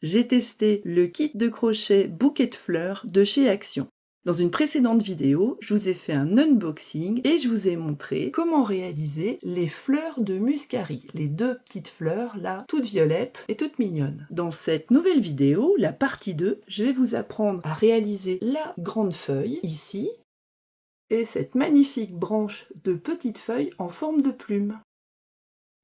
j'ai testé le kit de crochet bouquet de fleurs de chez Action. Dans une précédente vidéo, je vous ai fait un unboxing et je vous ai montré comment réaliser les fleurs de muscari, les deux petites fleurs là, toutes violettes et toutes mignonnes. Dans cette nouvelle vidéo, la partie 2, je vais vous apprendre à réaliser la grande feuille, ici, et cette magnifique branche de petites feuilles en forme de plume.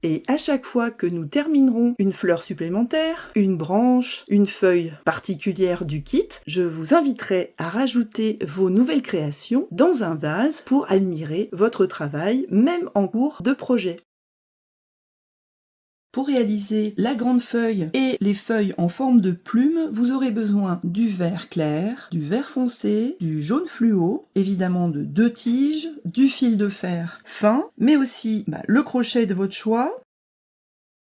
Et à chaque fois que nous terminerons une fleur supplémentaire, une branche, une feuille particulière du kit, je vous inviterai à rajouter vos nouvelles créations dans un vase pour admirer votre travail, même en cours de projet. Pour réaliser la grande feuille et les feuilles en forme de plume, vous aurez besoin du vert clair, du vert foncé, du jaune fluo, évidemment de 2 tiges, du fil de fer fin, mais aussi le crochet de votre choix.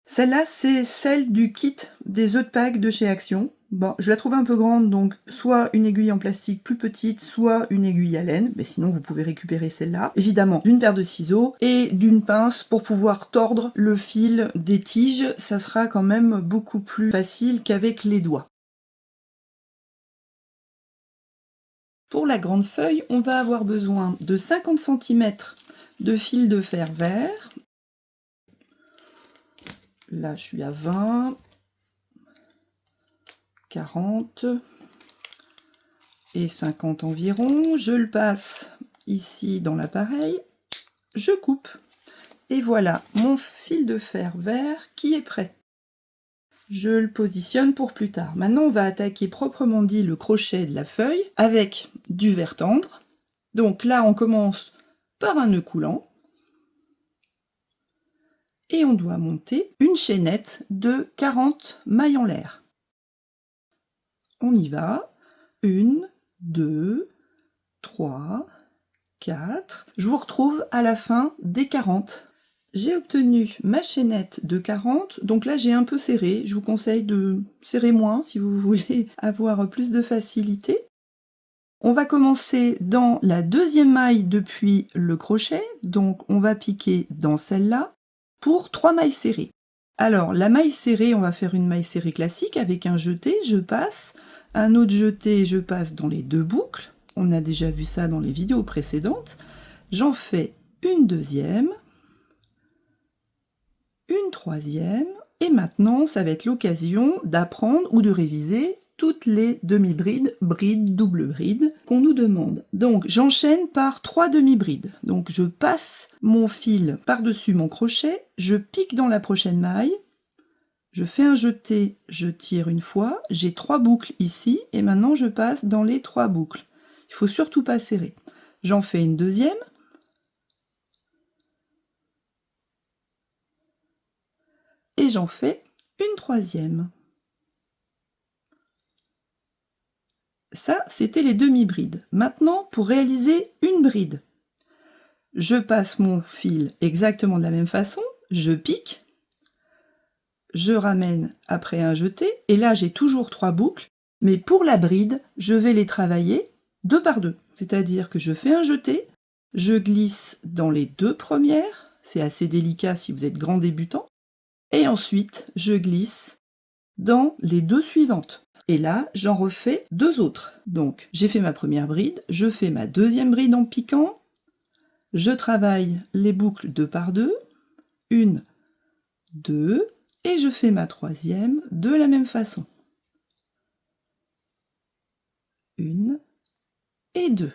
Celle-là, c'est celle du kit des œufs de Pâques de chez Action. Bon, je la trouve un peu grande, donc soit une aiguille en plastique plus petite, soit une aiguille à laine, mais sinon vous pouvez récupérer celle-là. Évidemment, d'une paire de ciseaux et d'une pince pour pouvoir tordre le fil des tiges, ça sera quand même beaucoup plus facile qu'avec les doigts. Pour la grande feuille, on va avoir besoin de 50 cm de fil de fer vert. Là, je suis à 20, 40 et 50 environ. Je le passe ici dans l'appareil, je coupe. Et voilà mon fil de fer vert qui est prêt. Je le positionne pour plus tard. Maintenant, on va attaquer proprement dit le crochet de la feuille avec du vert tendre. Donc là, on commence par un nœud coulant. Et on doit monter une chaînette de 40 mailles en l'air. On y va. 1, 2, 3, 4. Je vous retrouve à la fin des 40. J'ai obtenu ma chaînette de 40, donc là j'ai un peu serré. Je vous conseille de serrer moins si vous voulez avoir plus de facilité. On va commencer dans la deuxième maille depuis le crochet, donc on va piquer dans celle-là pour 3 mailles serrées. Alors la maille serrée, on va faire une maille serrée classique avec un jeté, je passe, un autre jeté, je passe dans les 2 boucles. On a déjà vu ça dans les vidéos précédentes. J'en fais une deuxième, une troisième, et maintenant ça va être l'occasion d'apprendre ou de réviser toutes les demi-brides, brides, double bride qu'on nous demande. Donc j'enchaîne par 3 demi-brides. Donc je passe mon fil par-dessus mon crochet, je pique dans la prochaine maille, je fais un jeté, je tire une fois, j'ai 3 boucles ici, et maintenant je passe dans les 3 boucles. Il faut surtout pas serrer. J'en fais une deuxième, et j'en fais une troisième. Ça, c'était les demi-brides. Maintenant, pour réaliser une bride, je passe mon fil exactement de la même façon, je pique, je ramène après un jeté, et là j'ai toujours 3 boucles, mais pour la bride, je vais les travailler 2 par 2. C'est-à-dire que je fais un jeté, je glisse dans les 2 premières, c'est assez délicat si vous êtes grand débutant, et ensuite je glisse dans les 2 suivantes. Et là, j'en refais 2 autres. Donc, j'ai fait ma première bride, je fais ma deuxième bride en piquant, je travaille les boucles 2 par 2, 1, 2, et je fais ma troisième de la même façon. 1 et 2.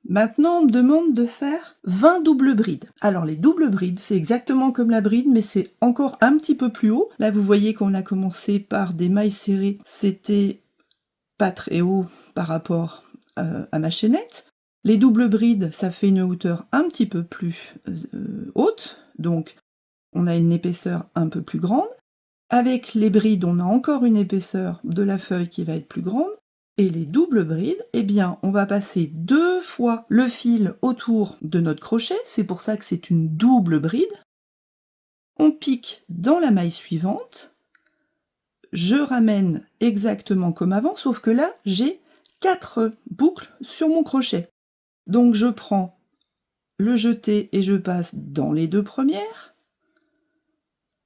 Maintenant, on me demande de faire 20 doubles brides. Alors, les doubles brides, c'est exactement comme la bride, mais c'est encore un petit peu plus haut. Là, vous voyez qu'on a commencé par des mailles serrées. C'était pas très haut par rapport à ma chaînette. Les doubles brides, ça fait une hauteur un petit peu plus haute, donc on a une épaisseur un peu plus grande. Avec les brides, on a encore une épaisseur de la feuille qui va être plus grande. Et les doubles brides, eh bien, on va passer 2 fois le fil autour de notre crochet, c'est pour ça que c'est une double bride. On pique dans la maille suivante, je ramène exactement comme avant, sauf que là, j'ai 4 boucles sur mon crochet. Donc je prends le jeté et je passe dans les 2 premières.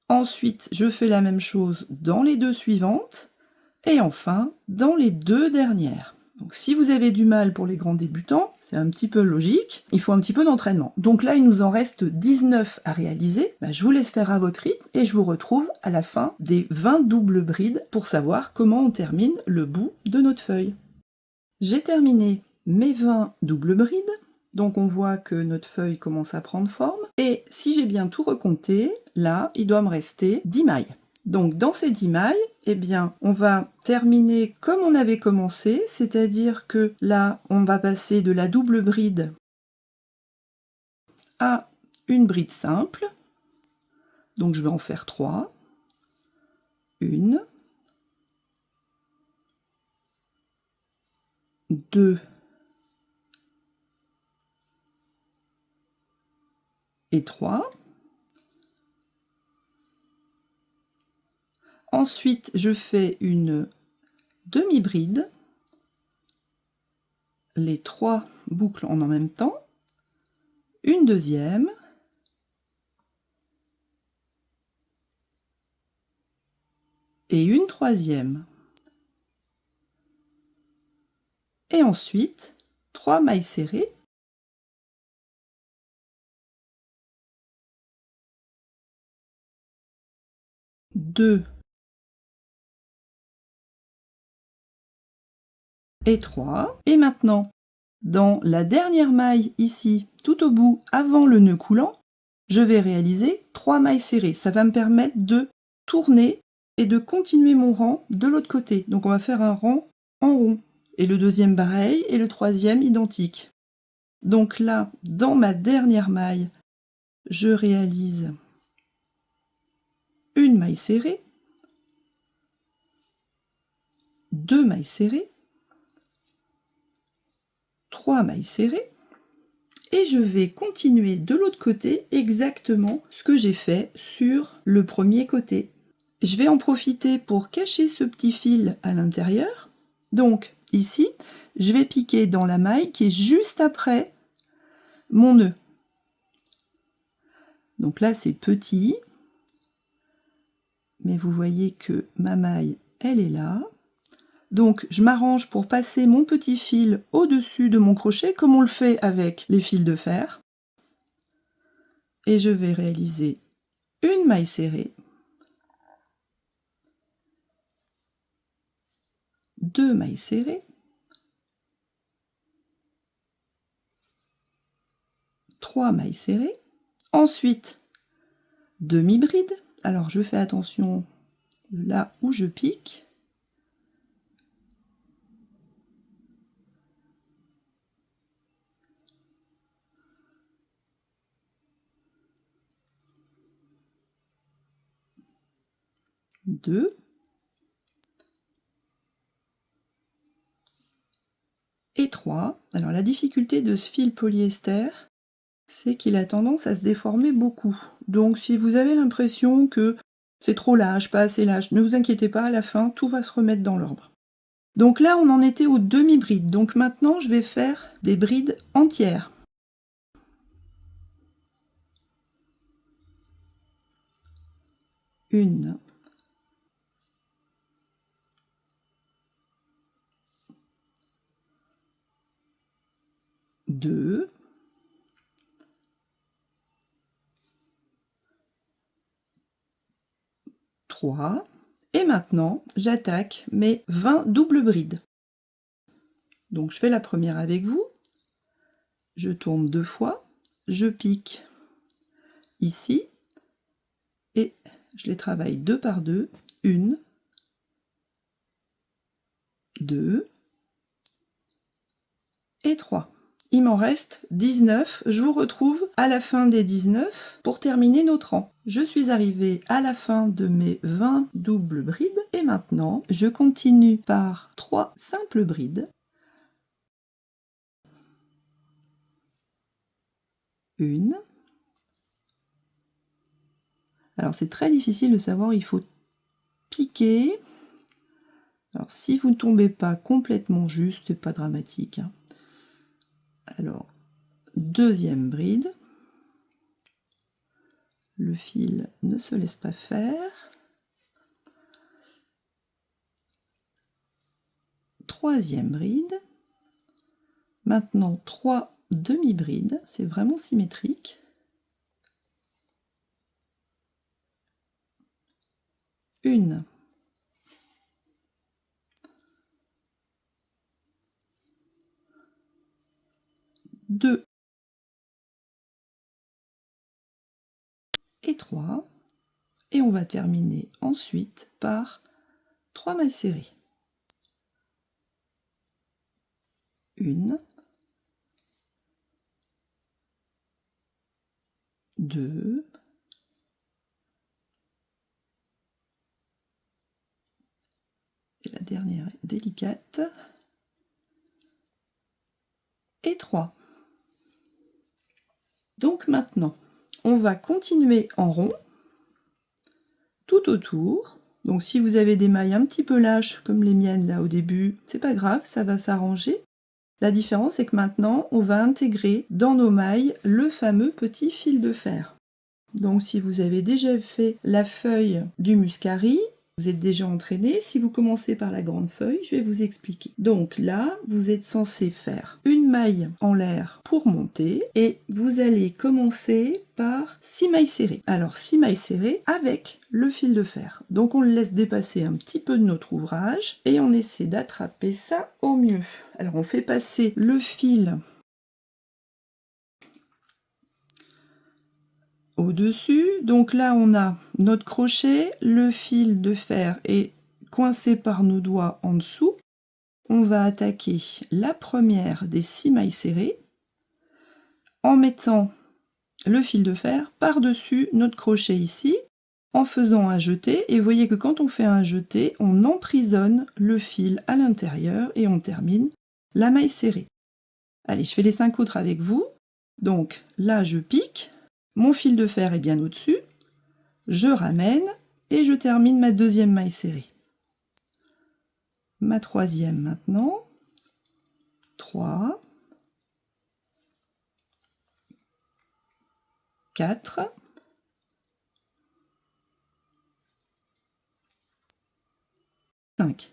Ensuite, je fais la même chose dans les 2 suivantes. et enfin dans les 2 dernières. Donc si vous avez du mal pour les grands débutants, c'est un petit peu logique, il faut un petit peu d'entraînement. Donc là, il nous en reste 19 à réaliser. Je vous laisse faire à votre rythme et je vous retrouve à la fin des 20 doubles brides pour savoir comment on termine le bout de notre feuille. J'ai terminé mes 20 doubles brides, donc on voit que notre feuille commence à prendre forme, et si j'ai bien tout recompté, là, il doit me rester 10 mailles. Donc dans ces 10 mailles, eh bien, on va terminer comme on avait commencé, c'est-à-dire que là, on va passer de la double bride à une bride simple. Donc je vais en faire 3. 1, 2 et 3. Ensuite, je fais une demi-bride, les 3 boucles en même temps, une deuxième, et une troisième. Et ensuite, 3 mailles serrées, deux et 3. Et maintenant, dans la dernière maille ici, tout au bout, avant le nœud coulant, je vais réaliser 3 mailles serrées. Ça va me permettre de tourner et de continuer mon rang de l'autre côté. Donc on va faire un rang en rond. Et le deuxième pareil, et le troisième identique. Donc là, dans ma dernière maille, je réalise une maille serrée, 2 mailles serrées, 3 mailles serrées, et je vais continuer de l'autre côté exactement ce que j'ai fait sur le premier côté. Je vais en profiter pour cacher ce petit fil à l'intérieur. Donc ici, je vais piquer dans la maille qui est juste après mon nœud. Donc là, c'est petit, mais vous voyez que ma maille, elle est là. Donc je m'arrange pour passer mon petit fil au-dessus de mon crochet, comme on le fait avec les fils de fer. Et je vais réaliser une maille serrée, 2 mailles serrées, 3 mailles serrées, ensuite demi-bride. Alors je fais attention de là où je pique. Deux. Et 3. Alors la difficulté de ce fil polyester, c'est qu'il a tendance à se déformer beaucoup. Donc si vous avez l'impression que c'est trop lâche, pas assez lâche, ne vous inquiétez pas, à la fin, tout va se remettre dans l'ordre. Donc là, on en était aux demi-brides. Donc maintenant, je vais faire des brides entières. Une. Deux. Trois. Et maintenant, j'attaque mes 20 doubles brides. Donc je fais la première avec vous. Je tourne 2 fois. Je pique ici. Et je les travaille 2 par 2. 1, 2 et 3. Il m'en reste 19. Je vous retrouve à la fin des 19 pour terminer notre rang. Je suis arrivée à la fin de mes 20 doubles brides et maintenant je continue par 3 simples brides. Une. Alors c'est très difficile de savoir, il faut piquer. Alors si vous ne tombez pas complètement juste, c'est pas dramatique, hein. Alors, deuxième bride. Le fil ne se laisse pas faire. troisième bride. Maintenant 3 demi-brides, c'est vraiment symétrique. Une. Deux. Et 3. Et on va terminer ensuite par 3 mailles serrées. Une. Deux. Et la dernière est délicate. Et 3. Donc maintenant, on va continuer en rond tout autour. Donc si vous avez des mailles un petit peu lâches comme les miennes là au début, c'est pas grave, ça va s'arranger. La différence c'est que maintenant on va intégrer dans nos mailles le fameux petit fil de fer. Donc si vous avez déjà fait la feuille du muscari, vous êtes déjà entraîné. Si vous commencez par la grande feuille, je vais vous expliquer. Donc là, vous êtes censé faire une maille en l'air pour monter et vous allez commencer par 6 mailles serrées. Alors 6 mailles serrées avec le fil de fer. Donc on le laisse dépasser un petit peu de notre ouvrage et on essaie d'attraper ça au mieux. Alors on fait passer le fil au-dessus, donc là on a notre crochet, le fil de fer est coincé par nos doigts en dessous. On va attaquer la première des 6 mailles serrées en mettant le fil de fer par-dessus notre crochet ici, en faisant un jeté, et vous voyez que quand on fait un jeté, on emprisonne le fil à l'intérieur et on termine la maille serrée. Allez, je fais les 5 autres avec vous. Donc là je pique, mon fil de fer est bien au-dessus, je ramène et je termine ma deuxième maille serrée. Ma troisième maintenant, 3, 4, 5,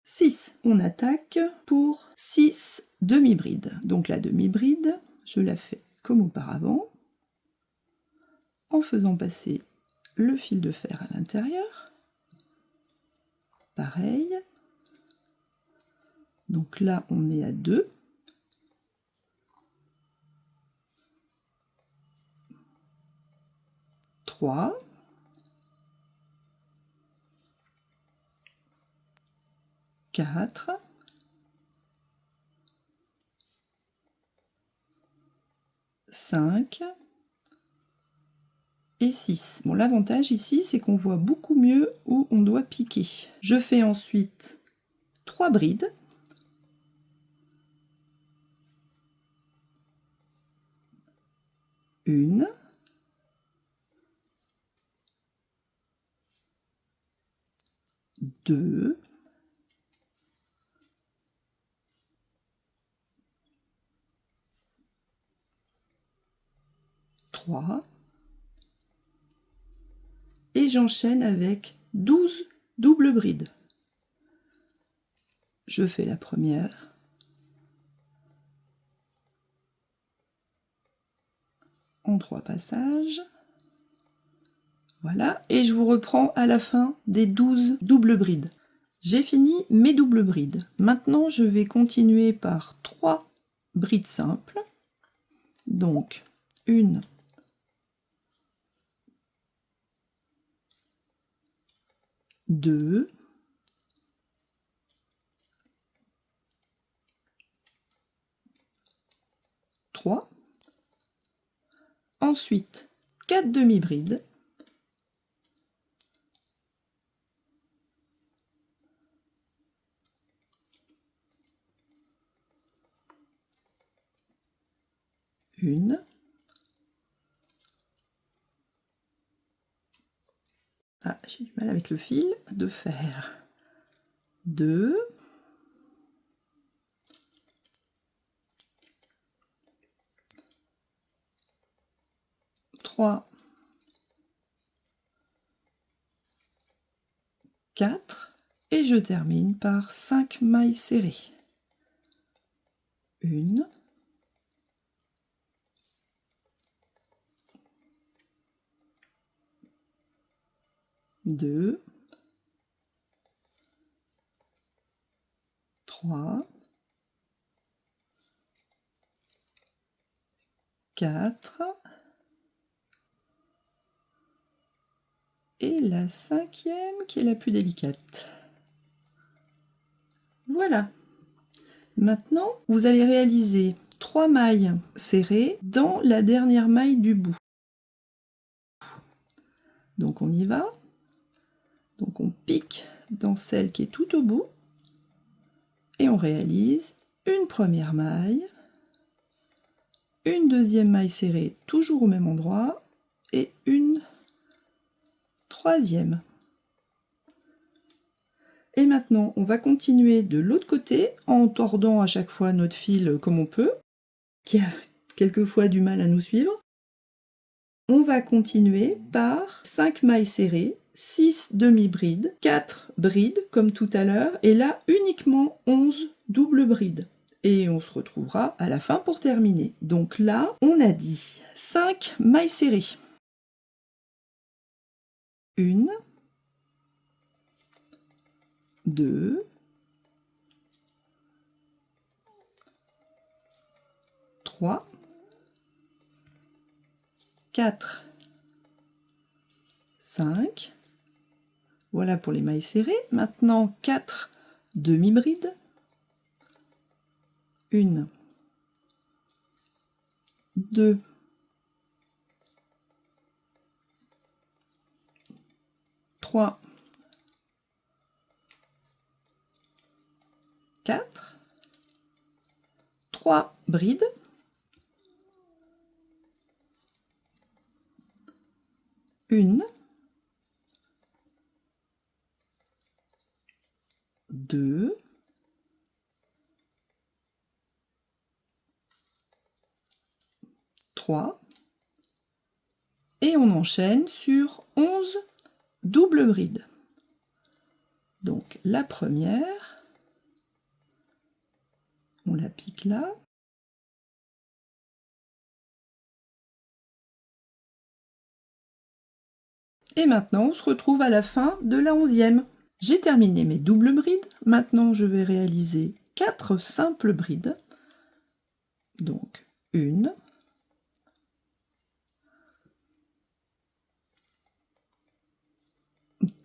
6. On attaque pour 6 demi-brides. Donc la demi-bride, je la fais comme auparavant, en faisant passer le fil de fer à l'intérieur. Pareil. Donc là, on est à 2. Trois. 4. 5. Et 6. Bon, l'avantage ici, c'est qu'on voit beaucoup mieux où on doit piquer. Je fais ensuite 3 brides. Une. 2. 3. Et j'enchaîne avec 12 doubles brides. Je fais la première. En 3 passages. Voilà, et je vous reprends à la fin des 12 doubles brides. J'ai fini mes doubles brides. Maintenant, je vais continuer par 3 brides simples. Donc, 1, 2, 3. Ensuite, 4 demi-brides. Une. Ah, j'ai du mal avec le fil. De fer. 2. 3. 4 et je termine par 5 mailles serrées. 1, 2, 3, 4 et la 5e qui est la plus délicate. Voilà. Maintenant, vous allez réaliser 3 mailles serrées dans la dernière maille du bout. Donc on y va. Donc on pique dans celle qui est tout au bout et on réalise une première maille, une deuxième maille serrée toujours au même endroit et une troisième. Et maintenant on va continuer de l'autre côté en tordant à chaque fois notre fil comme on peut, qui a quelquefois du mal à nous suivre. On va continuer par 5 mailles serrées, 6 demi-brides, 4 brides comme tout à l'heure, et là uniquement 11 doubles brides. Et on se retrouvera à la fin pour terminer. Donc là, on a dit 5 mailles serrées. 1, 2, 3, 4, 5. Voilà pour les mailles serrées. Maintenant 4 demi-brides. 1, 2, 3, 4, 3 brides, 1, 2, 3, et on enchaîne sur 11 doubles brides. Donc la première, on la pique là. Et maintenant, on se retrouve à la fin de la 11e. J'ai terminé mes doubles brides. Maintenant, je vais réaliser 4 simples brides. Donc, 1,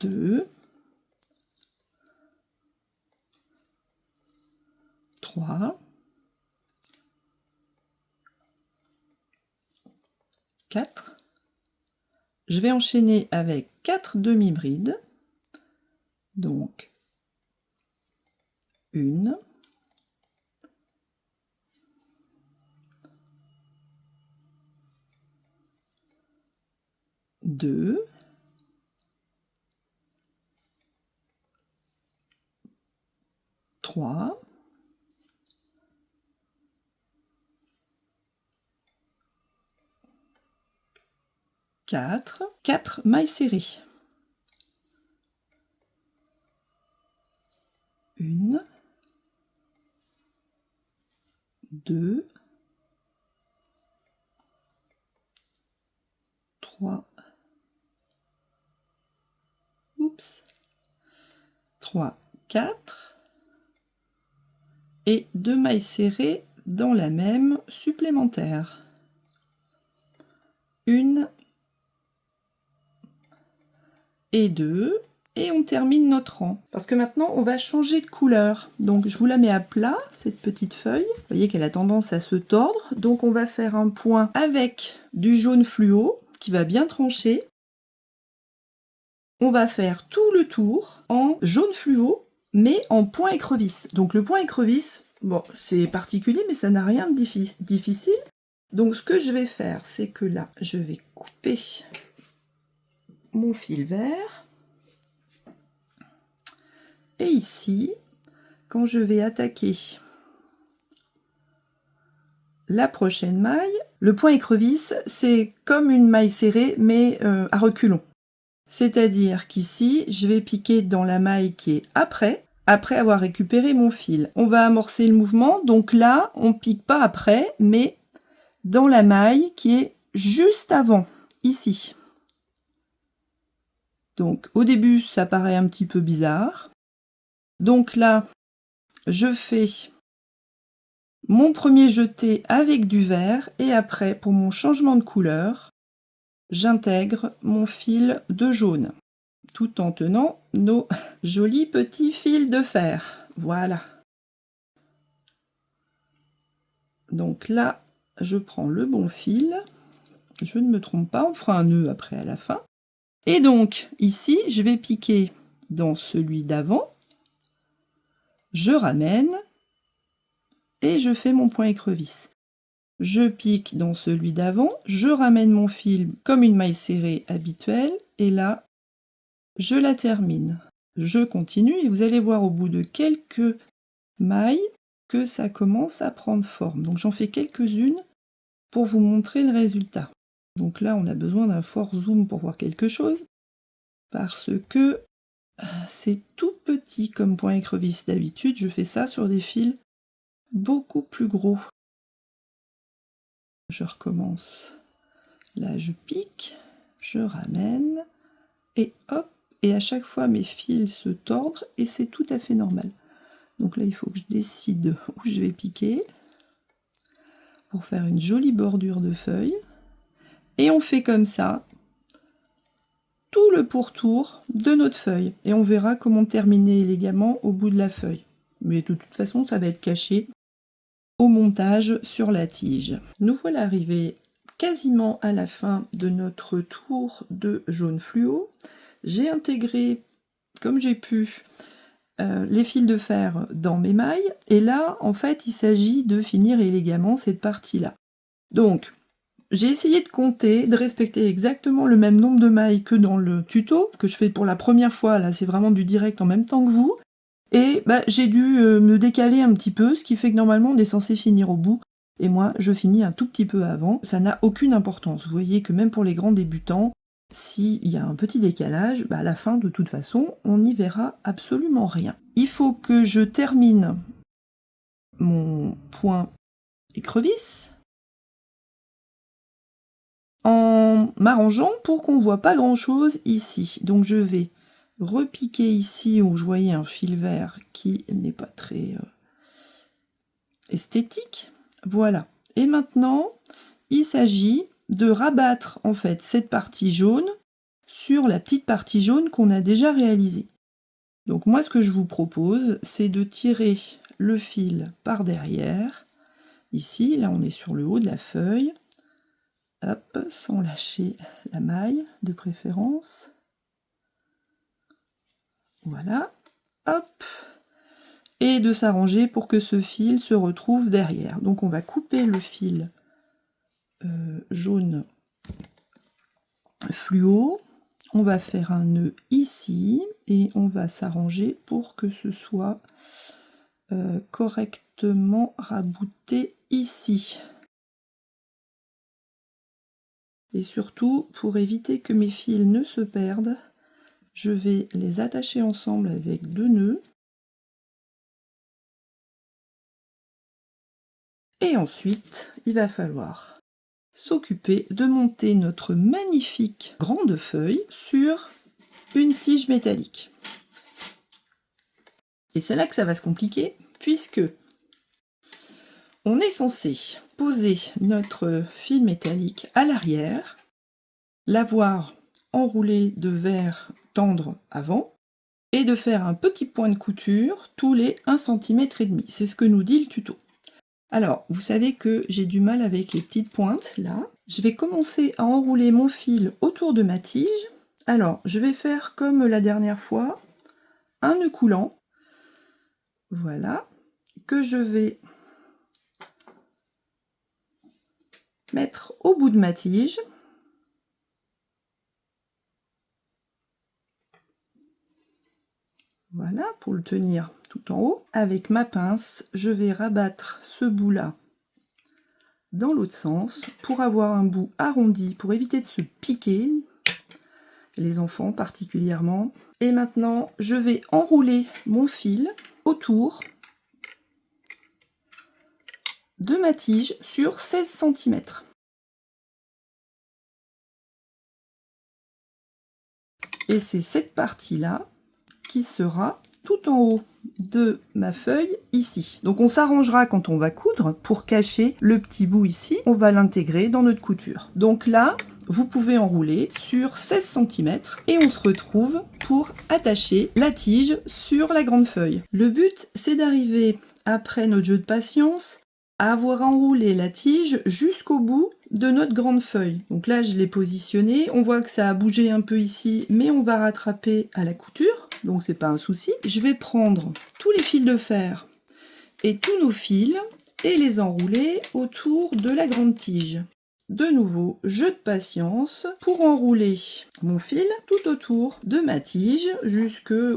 2, 3, 4. Je vais enchaîner avec 4 demi-brides. Donc, 1, 2, 3, 4 mailles serrées. 1, 2, 3, 3, 4 et 2 mailles serrées dans la même supplémentaire. 1 et 2 et on termine notre rang. Parce que maintenant on va changer de couleur. Donc je vous la mets à plat, cette petite feuille. Vous voyez qu'elle a tendance à se tordre. Donc on va faire un point avec du jaune fluo qui va bien trancher. On va faire tout le tour en jaune fluo, mais en point écrevisse. Donc le point écrevisse, bon, c'est particulier, mais ça n'a rien de difficile. Donc ce que je vais faire, c'est que là, je vais couper mon fil vert. Et ici, quand je vais attaquer la prochaine maille, le point écrevisse, c'est comme une maille serrée, mais à reculons. C'est-à-dire qu'ici, je vais piquer dans la maille qui est après avoir récupéré mon fil. On va amorcer le mouvement, donc là, on pique pas après, mais dans la maille qui est juste avant, ici. Donc au début, ça paraît un petit peu bizarre. Donc là, je fais mon premier jeté avec du vert et après, pour mon changement de couleur, j'intègre mon fil de jaune, tout en tenant nos jolis petits fils de fer. Voilà. Donc là, je prends le bon fil, je ne me trompe pas, on fera un nœud après à la fin. Et donc, ici, je vais piquer dans celui d'avant, je ramène, et je fais mon point écrevisse. Je pique dans celui d'avant, je ramène mon fil comme une maille serrée habituelle, et là, je la termine. Je continue, et vous allez voir au bout de quelques mailles que ça commence à prendre forme. Donc j'en fais quelques-unes pour vous montrer le résultat. Donc là, on a besoin d'un fort zoom pour voir quelque chose, parce que c'est tout petit comme point écrevisse. D'habitude, je fais ça sur des fils beaucoup plus gros. Je recommence. Là, je pique, je ramène, et hop, et à chaque fois, mes fils se tordent, et c'est tout à fait normal. Donc là, il faut que je décide où je vais piquer pour faire une jolie bordure de feuilles. Et on fait comme ça tout le pourtour de notre feuille. Et on verra comment terminer élégamment au bout de la feuille. Mais de toute façon, ça va être caché au montage sur la tige. Nous voilà arrivés quasiment à la fin de notre tour de jaune fluo. J'ai intégré, comme j'ai pu, les fils de fer dans mes mailles. Et là, en fait, il s'agit de finir élégamment cette partie-là. Donc, j'ai essayé de compter, de respecter exactement le même nombre de mailles que dans le tuto, que je fais pour la première fois. Là, c'est vraiment du direct en même temps que vous. Et bah, j'ai dû me décaler un petit peu, ce qui fait que normalement on est censé finir au bout. Et moi, je finis un tout petit peu avant. Ça n'a aucune importance. Vous voyez que même pour les grands débutants, s'il y a un petit décalage, bah, à la fin, de toute façon, on n'y verra absolument rien. Il faut que je termine mon point écrevisse en m'arrangeant pour qu'on ne voit pas grand-chose ici. Donc je vais repiquer ici où je voyais un fil vert qui n'est pas très esthétique. Voilà. Et maintenant, il s'agit de rabattre en fait cette partie jaune sur la petite partie jaune qu'on a déjà réalisée. Donc moi, ce que je vous propose, c'est de tirer le fil par derrière. Ici, là, on est sur le haut de la feuille. Hop, sans lâcher la maille de préférence. Voilà. Hop. Et de s'arranger pour que ce fil se retrouve derrière. Donc on va couper le fil jaune fluo. On va faire un nœud ici et on va s'arranger pour que ce soit correctement rabouté ici. Et surtout, pour éviter que mes fils ne se perdent, je vais les attacher ensemble avec 2 nœuds. Et ensuite, il va falloir s'occuper de monter notre magnifique grande feuille sur une tige métallique. Et c'est là que ça va se compliquer, puisque on est censé poser notre fil métallique à l'arrière, l'avoir enroulé de verre tendre avant, et de faire un petit point de couture tous les 1,5 cm. C'est ce que nous dit le tuto. Alors, vous savez que j'ai du mal avec les petites pointes, là. Je vais commencer à enrouler mon fil autour de ma tige. Alors, je vais faire comme la dernière fois, un nœud coulant. Voilà. Que je vais mettre au bout de ma tige. Voilà, pour le tenir tout en haut. Avec ma pince, je vais rabattre ce bout-là dans l'autre sens pour avoir un bout arrondi, pour éviter de se piquer. les enfants particulièrement. Et maintenant, je vais enrouler mon fil autour de ma tige sur 16 cm. Et c'est cette partie-là qui sera tout en haut de ma feuille ici. Donc on s'arrangera quand on va coudre pour cacher le petit bout ici. On va l'intégrer dans notre couture. Donc là, vous pouvez enrouler sur 16 cm et on se retrouve pour attacher la tige sur la grande feuille. Le but, c'est d'arriver, après notre jeu de patience, à avoir enroulé la tige jusqu'au bout de notre grande feuille. Donc là, je l'ai positionnée. On voit que ça a bougé un peu ici, mais on va rattraper à la couture. Donc c'est pas un souci. Je vais prendre tous les fils de fer et tous nos fils et les enrouler autour de la grande tige. De nouveau, jeu de patience pour enrouler mon fil tout autour de ma tige,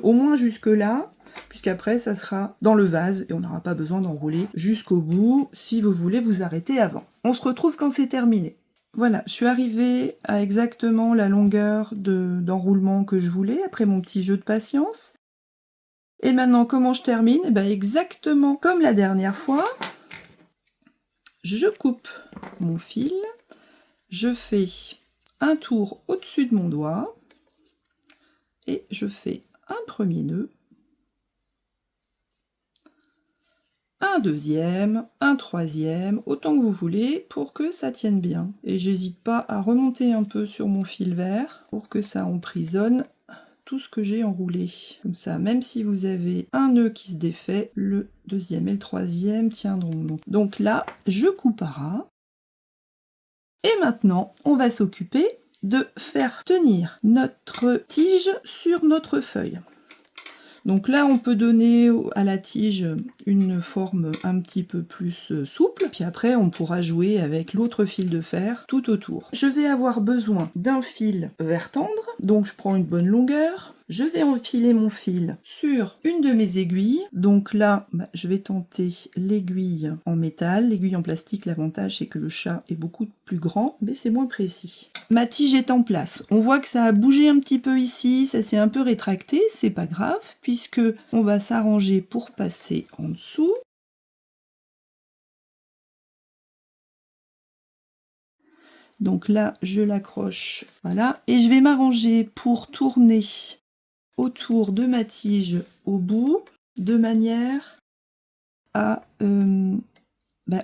au moins jusque là, puisqu'après ça sera dans le vase et on n'aura pas besoin d'enrouler jusqu'au bout si vous voulez vous arrêter avant. On se retrouve quand c'est terminé. Voilà, je suis arrivée à exactement la longueur d'enroulement que je voulais après mon petit jeu de patience. Et maintenant, comment je termine? Eh bien, exactement comme la dernière fois, je coupe mon fil, je fais un tour au-dessus de mon doigt et je fais un premier nœud, un deuxième, un troisième, autant que vous voulez pour que ça tienne bien. Et j'hésite pas à remonter un peu sur mon fil vert pour que ça emprisonne tout ce que j'ai enroulé. Comme ça, même si vous avez un nœud qui se défait, le deuxième et le troisième tiendront. Donc là, je coupe à ras. Et maintenant, on va s'occuper de faire tenir notre tige sur notre feuille. Donc là, on peut donner à la tige une forme un petit peu plus souple, puis après, on pourra jouer avec l'autre fil de fer tout autour. Je vais avoir besoin d'un fil vert tendre, donc je prends une bonne longueur. Je vais enfiler mon fil sur une de mes aiguilles. Donc là, je vais tenter l'aiguille en métal. L'aiguille en plastique, l'avantage, c'est que le chat est beaucoup plus grand, mais c'est moins précis. Ma tige est en place. On voit que ça a bougé un petit peu ici, ça s'est un peu rétracté, c'est pas grave, puisque on va s'arranger pour passer en dessous. Donc là, je l'accroche, voilà, et je vais m'arranger pour tourner autour de ma tige au bout, de manière à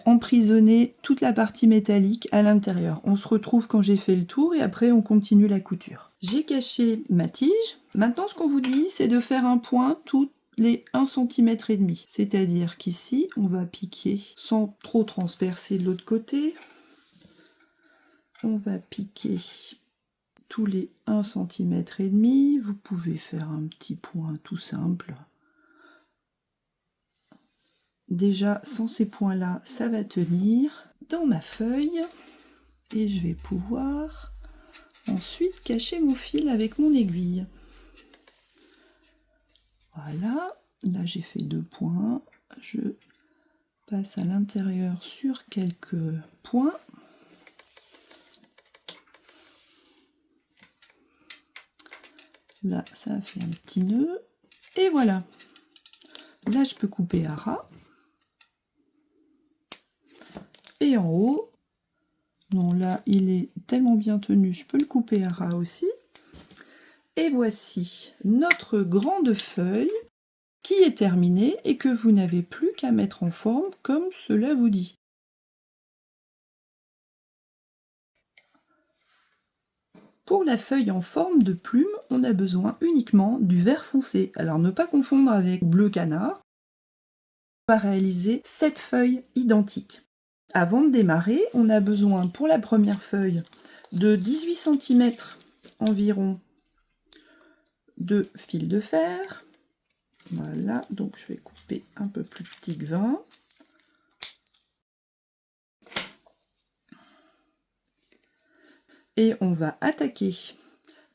emprisonner toute la partie métallique à l'intérieur. On se retrouve quand j'ai fait le tour et après on continue la couture. J'ai caché ma tige. Maintenant, ce qu'on vous dit, c'est de faire un point tous les 1,5 cm. C'est-à-dire qu'ici, on va piquer sans trop transpercer de l'autre côté. On va piquer tous les 1,5 cm. Vous pouvez faire un petit point tout simple. Déjà, sans ces points-là, ça va tenir dans ma feuille. Et je vais pouvoir ensuite cacher mon fil avec mon aiguille. Voilà, là j'ai fait 2 points. Je passe à l'intérieur sur quelques points. Là, ça a fait un petit nœud. Et voilà. Là, je peux couper à ras. Et en haut, non, là, il est tellement bien tenu, je peux le couper à ras aussi. Et voici notre grande feuille qui est terminée et que vous n'avez plus qu'à mettre en forme comme cela vous dit. Pour la feuille en forme de plume, on a besoin uniquement du vert foncé. Alors ne pas confondre avec bleu canard. On va réaliser 7 feuilles identiques. Avant de démarrer, on a besoin pour la première feuille de 18 cm environ de fil de fer. Voilà, donc je vais couper un peu plus petit que 20. Et on va attaquer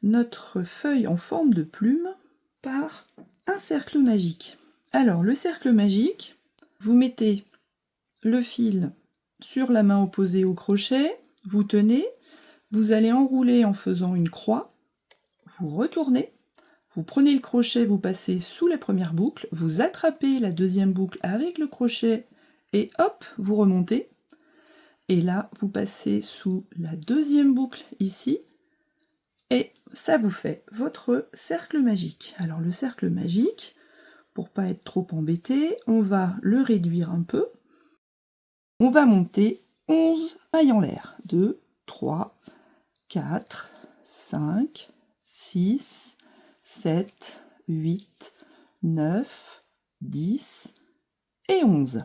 notre feuille en forme de plume par un cercle magique. Alors le cercle magique, vous mettez le fil sur la main opposée au crochet, vous tenez, vous allez enrouler en faisant une croix. vous retournez, vous prenez le crochet, vous passez sous la première boucle, vous attrapez la deuxième boucle avec le crochet et hop, vous remontez. Et là, vous passez sous la deuxième boucle ici et ça vous fait votre cercle magique. Alors le cercle magique, pour pas être trop embêté, on va le réduire un peu. On va monter 11 mailles en l'air. 2, 3, 4, 5, 6, 7, 8, 9, 10 et 11.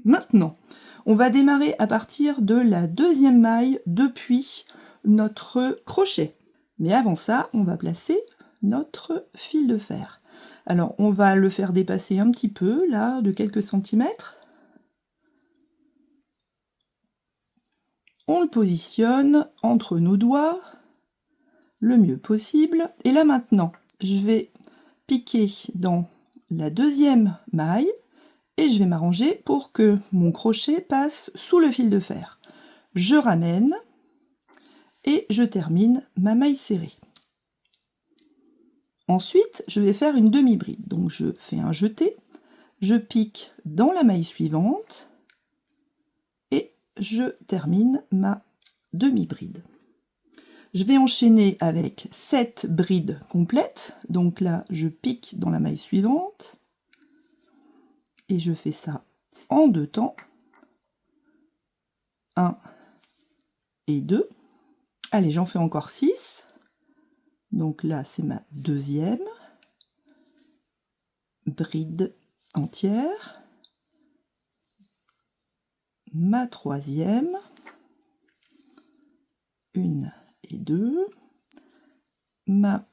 Maintenant, on va démarrer à partir de la deuxième maille depuis notre crochet. Mais avant ça, on va placer notre fil de fer. Alors, on va le faire dépasser un petit peu, là, de quelques centimètres. On le positionne entre nos doigts, le mieux possible. Et là, maintenant, je vais piquer dans la deuxième maille et je vais m'arranger pour que mon crochet passe sous le fil de fer. Je ramène et je termine ma maille serrée. Ensuite, je vais faire une demi-bride. Donc je fais un jeté, je pique dans la maille suivante et je termine ma demi-bride. Je vais enchaîner avec 7 brides complètes. Donc là, je pique dans la maille suivante et je fais ça en 2 temps. 1 et 2. Allez, j'en fais encore 6. Donc là, c'est ma deuxième bride entière, ma troisième, 1 et 2, ma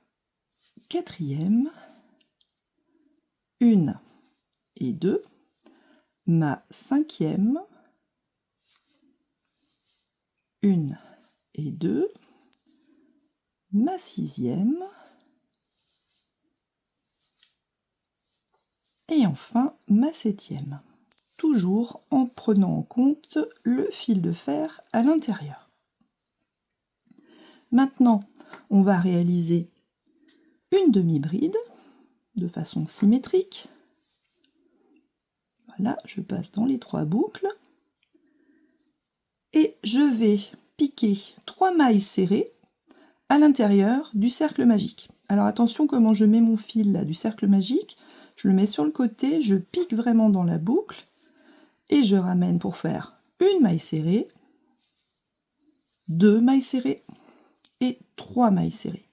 quatrième, 1 et 2, ma cinquième, 1 et 2, ma sixième, et enfin ma septième. Toujours en prenant en compte le fil de fer à l'intérieur. Maintenant, on va réaliser une demi-bride de façon symétrique. Voilà, je passe dans les 3 boucles. Et je vais piquer 3 mailles serrées à l'intérieur du cercle magique. Alors attention comment je mets mon fil là du cercle magique. Je le mets sur le côté, je pique vraiment dans la boucle et je ramène pour faire une maille serrée, 2 mailles serrées et 3 mailles serrées.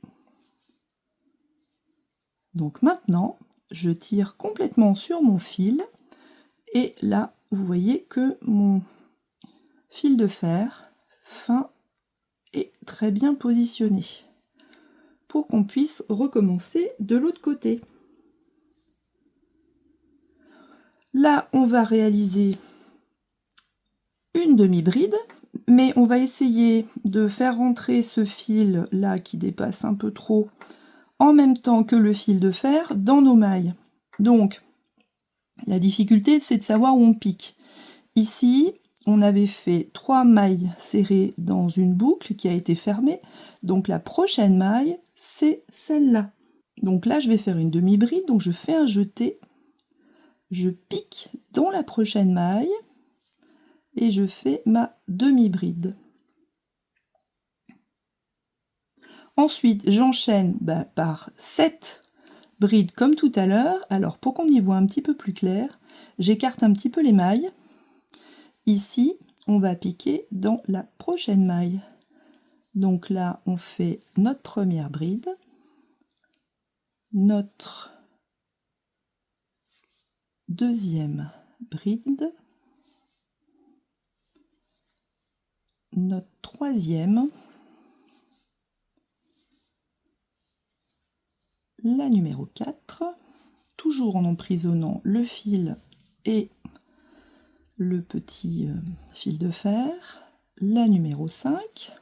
Donc maintenant, je tire complètement sur mon fil et là, vous voyez que mon fil de fer fin est très bien positionné pour qu'on puisse recommencer de l'autre côté. Là, on va réaliser une demi-bride, mais on va essayer de faire rentrer ce fil là qui dépasse un peu trop en même temps que le fil de fer dans nos mailles. Donc, la difficulté, c'est de savoir où on pique. Ici, on avait fait 3 mailles serrées dans une boucle qui a été fermée. Donc la prochaine maille, c'est celle-là. Donc là, je vais faire une demi-bride, donc je fais un jeté. Je pique dans la prochaine maille et je fais ma demi-bride. Ensuite, j'enchaîne par 7 brides comme tout à l'heure. Alors, pour qu'on y voit un petit peu plus clair, j'écarte un petit peu les mailles. Ici, on va piquer dans la prochaine maille. Donc là, on fait notre première bride, notre deuxième bride, notre troisième, la numéro 4, toujours en emprisonnant le fil et le petit fil de fer, la numéro 5,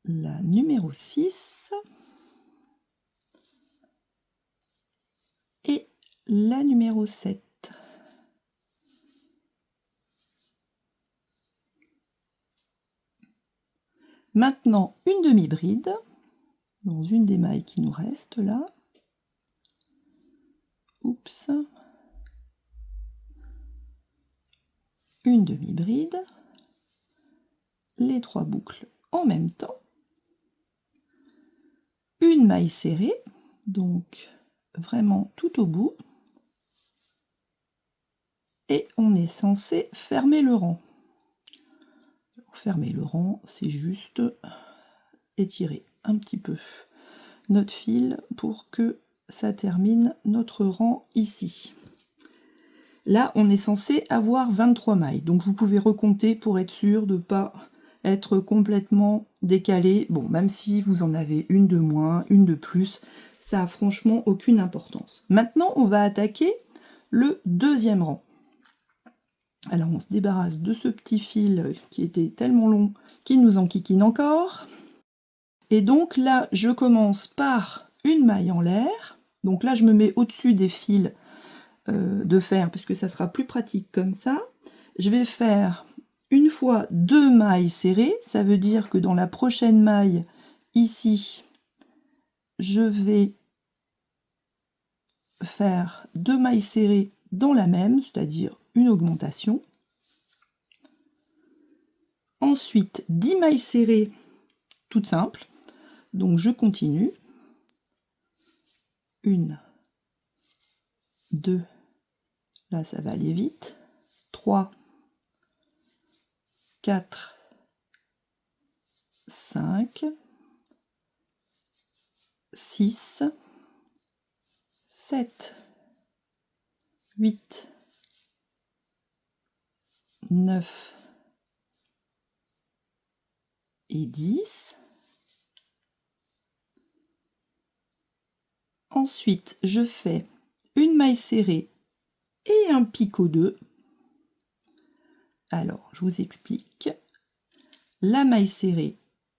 la numéro 6 et la numéro 7. Maintenant, une demi-bride dans une des mailles qui nous reste là. Oups. Une demi-bride. Les 3 boucles en même temps. Une maille serrée, donc vraiment tout au bout. Et on est censé fermer le rang. Pour fermer le rang, c'est juste étirer un petit peu notre fil pour que ça termine notre rang ici. Là, on est censé avoir 23 mailles, donc vous pouvez recompter pour être sûr de ne pas être complètement décalé. Bon, même si vous en avez une de moins, une de plus, ça a franchement aucune importance. Maintenant, on va attaquer le deuxième rang. Alors, on se débarrasse de ce petit fil qui était tellement long qu'il nous enquiquine encore. Et donc là, je commence par une maille en l'air. Donc là, je me mets au-dessus des fils de fer, parce que ça sera plus pratique comme ça. Je vais faire une fois 2 mailles serrées, ça veut dire que dans la prochaine maille, ici, je vais faire 2 mailles serrées dans la même, c'est-à-dire une augmentation. Ensuite, 10 mailles serrées, toutes simples. Donc je continue. 1, 2, là ça va aller vite. 3, 4, 5, 6, 7, 8, 9 et 10. Ensuite, je fais une maille serrée et un picot 2. Alors, je vous explique. La maille serrée,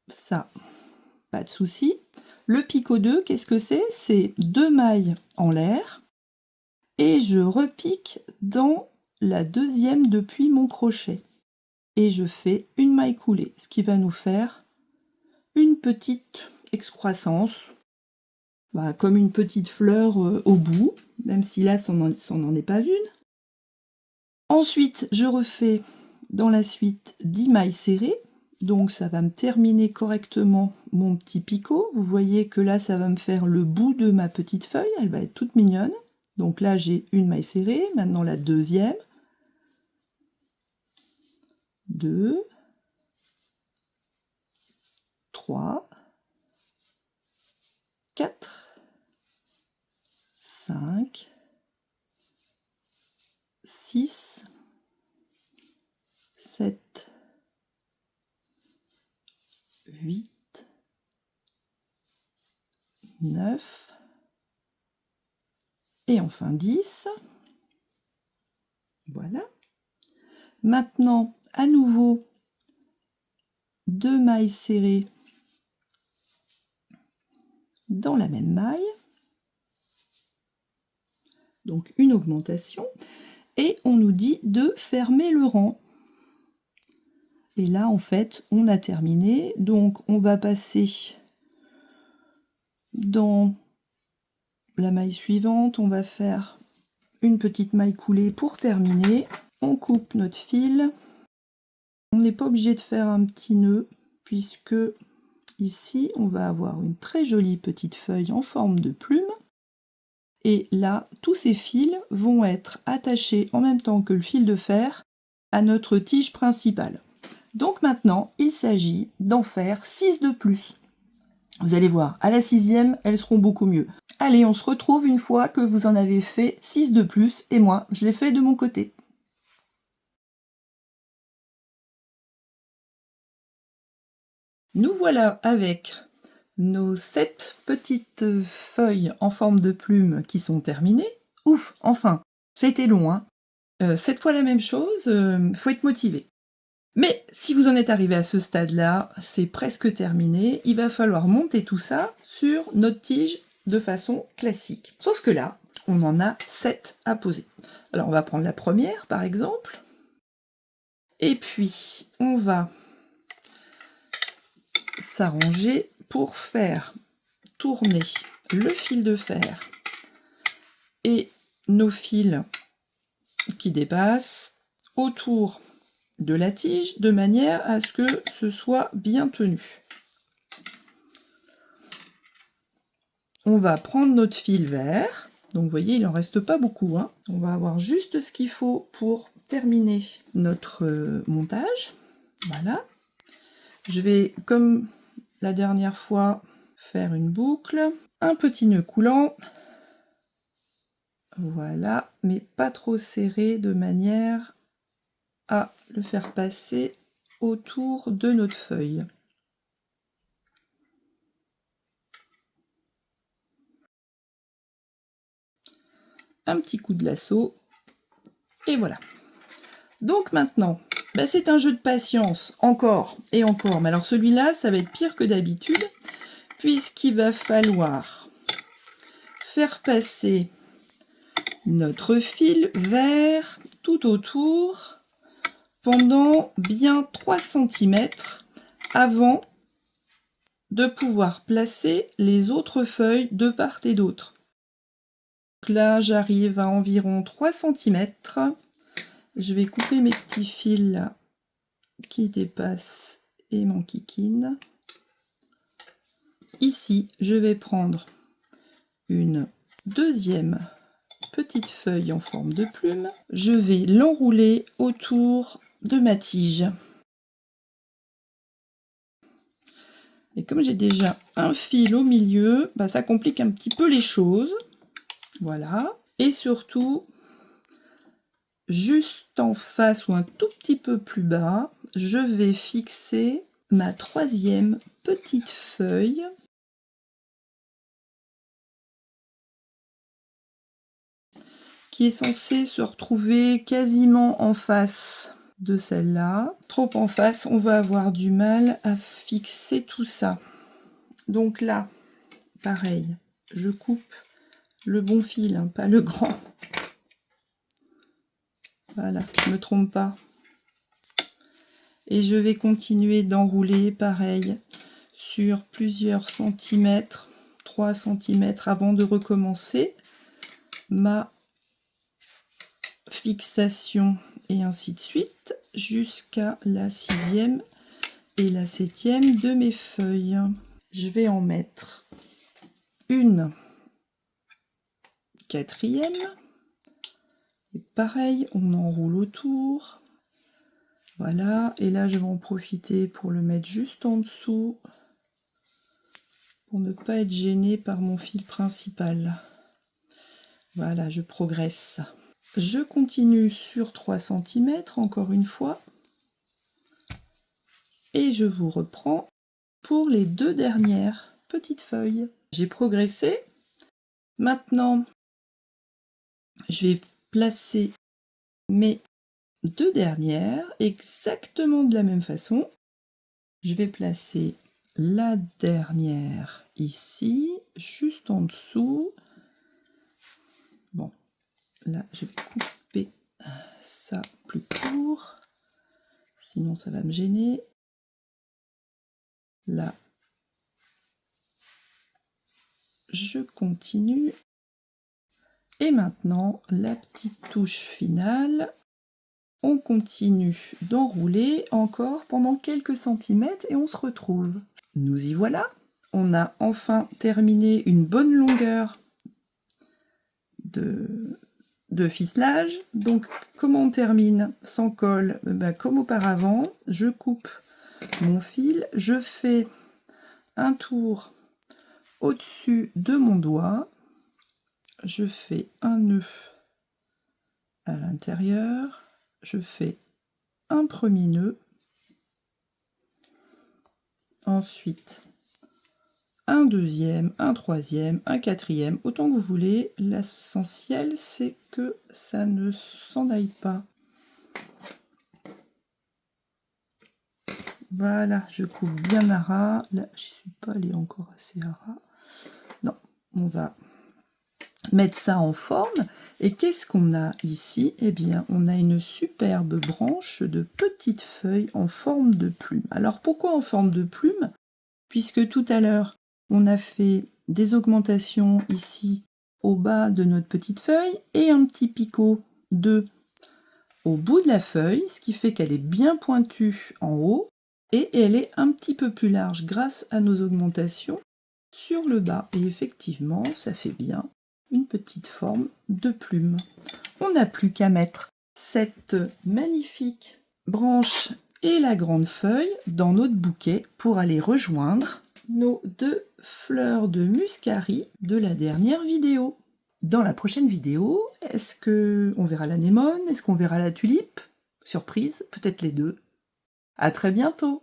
ça, pas de souci. Le picot 2, qu'est-ce que c'est? C'est 2 mailles en l'air et je repique dans la deuxième depuis mon crochet. Et je fais une maille coulée, ce qui va nous faire une petite excroissance, comme une petite fleur au bout, même si là, ça n'en est pas une. Ensuite, je refais dans la suite 10 mailles serrées, donc ça va me terminer correctement mon petit picot. Vous voyez que là, ça va me faire le bout de ma petite feuille, elle va être toute mignonne. Donc là, j'ai une maille serrée, maintenant la deuxième. 2, 3, 4, 5, 6, 7, 8, 9, et enfin 10. Voilà. Maintenant, à nouveau, 2 mailles serrées dans la même maille. Donc une augmentation. Et on nous dit de fermer le rang. Et là, en fait, on a terminé. Donc, on va passer dans la maille suivante. On va faire une petite maille coulée pour terminer. On coupe notre fil. On n'est pas obligé de faire un petit nœud, puisque ici, on va avoir une très jolie petite feuille en forme de plume. Et là, tous ces fils vont être attachés en même temps que le fil de fer à notre tige principale. Donc maintenant, il s'agit d'en faire 6 de plus. Vous allez voir, à la 6e, elles seront beaucoup mieux. Allez, on se retrouve une fois que vous en avez fait 6 de plus, et moi, je l'ai fait de mon côté. Nous voilà avec nos 7 petites feuilles en forme de plume qui sont terminées. Ouf, enfin, c'était long, hein. 7 fois la même chose, faut être motivé. Mais si vous en êtes arrivé à ce stade-là, c'est presque terminé. Il va falloir monter tout ça sur notre tige de façon classique. Sauf que là, on en a 7 à poser. Alors on va prendre la première par exemple. Et puis on va s'arranger pour faire tourner le fil de fer et nos fils qui dépassent autour de la tige de manière à ce que ce soit bien tenu. On va prendre notre fil vert. Donc vous voyez, il n'en reste pas beaucoup, hein. On va avoir juste ce qu'il faut pour terminer notre montage. Voilà. Je vais, comme la dernière fois, faire une boucle, un petit nœud coulant. Voilà, mais pas trop serré de manière à le faire passer autour de notre feuille. Un petit coup de lasso, et voilà. Donc maintenant, c'est un jeu de patience, encore et encore. Mais alors celui-là, ça va être pire que d'habitude, puisqu'il va falloir faire passer notre fil vert tout autour pendant bien 3 cm avant de pouvoir placer les autres feuilles de part et d'autre. Là, j'arrive à environ 3 cm. Je vais couper mes petits fils là, qui dépassent et m'enquiquinent. Ici, je vais prendre une deuxième petite feuille en forme de plume. Je vais l'enrouler autour de ma tige. Et comme j'ai déjà un fil au milieu, ça complique un petit peu les choses. Voilà. Et surtout, juste en face ou un tout petit peu plus bas, je vais fixer ma troisième petite feuille qui est censée se retrouver quasiment en face de celle-là. Trop en face, on va avoir du mal à fixer tout ça. Donc là, pareil, je coupe le bon fil, hein, pas le grand. Voilà, je ne me trompe pas. Et je vais continuer d'enrouler, pareil, sur plusieurs centimètres, 3 cm avant de recommencer ma fixation et ainsi de suite jusqu'à la 6e et la 7e de mes feuilles. Je vais en mettre une 4e et pareil, on enroule autour. Voilà, et là je vais en profiter pour le mettre juste en dessous pour ne pas être gêné par mon fil principal. Voilà, je progresse. Je continue sur 3 cm encore une fois et je vous reprends pour les 2 dernières petites feuilles. J'ai progressé. Maintenant, je vais placer mes 2 dernières exactement de la même façon. Je vais placer la dernière ici, juste en dessous. Bon, là, je vais couper ça plus court, sinon ça va me gêner. Là, je continue. Et maintenant, la petite touche finale. On continue d'enrouler encore pendant quelques centimètres et on se retrouve. Nous y voilà. On a enfin terminé une bonne longueur de ficelage. Donc, comment on termine sans colle? Comme auparavant, je coupe mon fil, je fais un tour au-dessus de mon doigt, je fais un nœud à l'intérieur, je fais un premier nœud, ensuite un deuxième, un troisième, un quatrième, autant que vous voulez. L'essentiel, c'est que ça ne s'en aille pas. Voilà, je coupe bien à ras. Là, je ne suis pas allée encore assez à ras. Non, on va mettre ça en forme. Et qu'est-ce qu'on a ici? Eh bien, on a une superbe branche de petites feuilles en forme de plume. Alors, pourquoi en forme de plume? puisque tout à l'heure, on a fait des augmentations ici au bas de notre petite feuille et un petit picot au bout de la feuille, ce qui fait qu'elle est bien pointue en haut et elle est un petit peu plus large grâce à nos augmentations sur le bas. Et effectivement, ça fait bien une petite forme de plume. On n'a plus qu'à mettre cette magnifique branche et la grande feuille dans notre bouquet pour aller rejoindre nos 2 fleurs de muscari de la dernière vidéo. Dans la prochaine vidéo, est-ce qu'on verra l'anémone? Est-ce qu'on verra la tulipe? Surprise, peut-être les deux. À très bientôt!